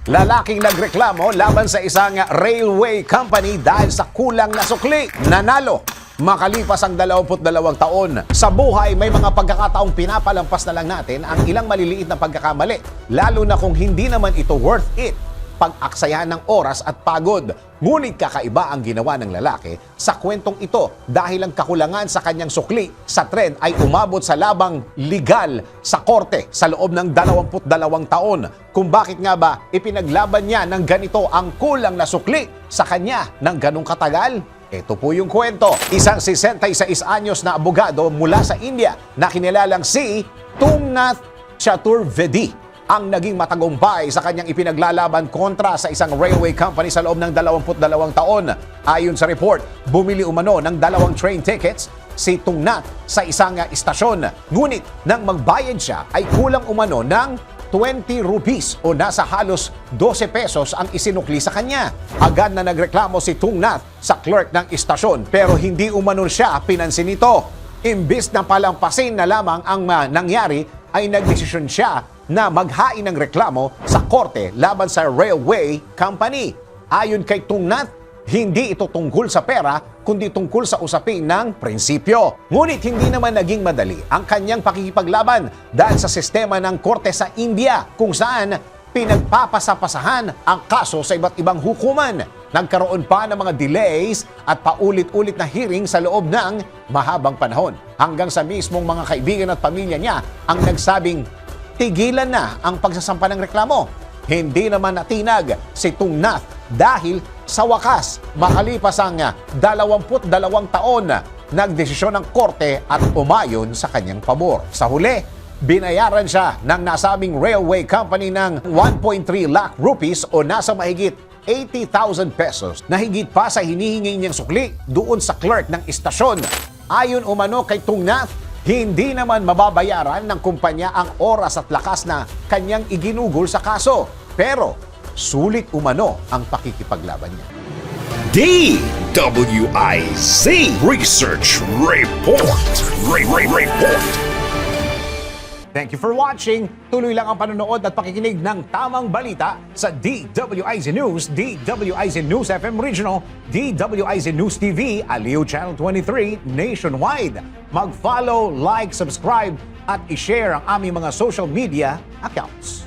Lalaking nagreklamo laban sa isang railway company dahil sa kulang na sukli. Nanalo. Makalipas ang 22 taon, sa buhay may mga pagkakataong pinapalampas na lang natin ang ilang maliliit na pagkakamali, lalo na kung hindi naman ito worth it. Pag-aksayahan ng oras at pagod. Ngunit kakaiba ang ginawa ng lalaki sa kwentong ito dahil ang kakulangan sa kanyang sukli sa tren ay umabot sa labang legal sa korte sa loob ng 22 taon. Kung bakit nga ba ipinaglaban niya ng ganito ang kulang na sukli sa kanya ng ganong katagal? Ito po yung kwento. Isang 66 anyos na abogado mula sa India na kinilalang si Tungnath Chaturvedi ang naging matagumpay sa kanyang ipinaglalaban kontra sa isang railway company sa loob ng 22 taon. Ayon sa report, bumili umano ng 2 train tickets si Tungnath sa isang istasyon. Ngunit nang magbayad siya ay kulang umano ng 20 rupees o nasa halos 12 pesos ang isinukli sa kanya. Agad na nagreklamo si Tungnath sa clerk ng istasyon pero hindi umano siya pinansin nito. Imbis na palampasin na lamang ang nangyari ay nagdesisyon siya na maghain ng reklamo sa korte laban sa railway company. Ayon kay Tungnath, hindi ito tungkol sa pera kundi tungkol sa usapin ng prinsipyo. Ngunit hindi naman naging madali ang kanyang pakikipaglaban dahil sa sistema ng korte sa India kung saan pinagpapasapasahan ang kaso sa iba't ibang hukuman. Nagkaroon pa ng mga delays at paulit-ulit na hearing sa loob ng mahabang panahon hanggang sa mismong mga kaibigan at pamilya niya ang nagsabing tigilan na ang pagsasampa ng reklamo. Hindi naman natinag si Tungnath dahil sa wakas, makalipas ang 22 taon, nagdesisyon ng korte at umayon sa kanyang pabor. Sa huli, binayaran siya ng nasabing railway company ng 1.3 lakh rupees o nasa mahigit 80,000 pesos na higit pa sa hinihingi niyang sukli doon sa clerk ng istasyon. Ayon umano kay Tungnath, hindi naman mababayaran ng kumpanya ang oras at lakas na kanyang iginugol sa kaso. Pero sulit umano ang pakikipaglaban niya. DWIZ Research Report. Report. Thank you for watching. Tuloy lang ang panonood at pakikinig ng tamang balita sa DWIZ News, DWIZ News FM Regional, DWIZ News TV, Aliw Channel 23 nationwide. Mag-follow, like, subscribe at i-share ang aming mga social media accounts.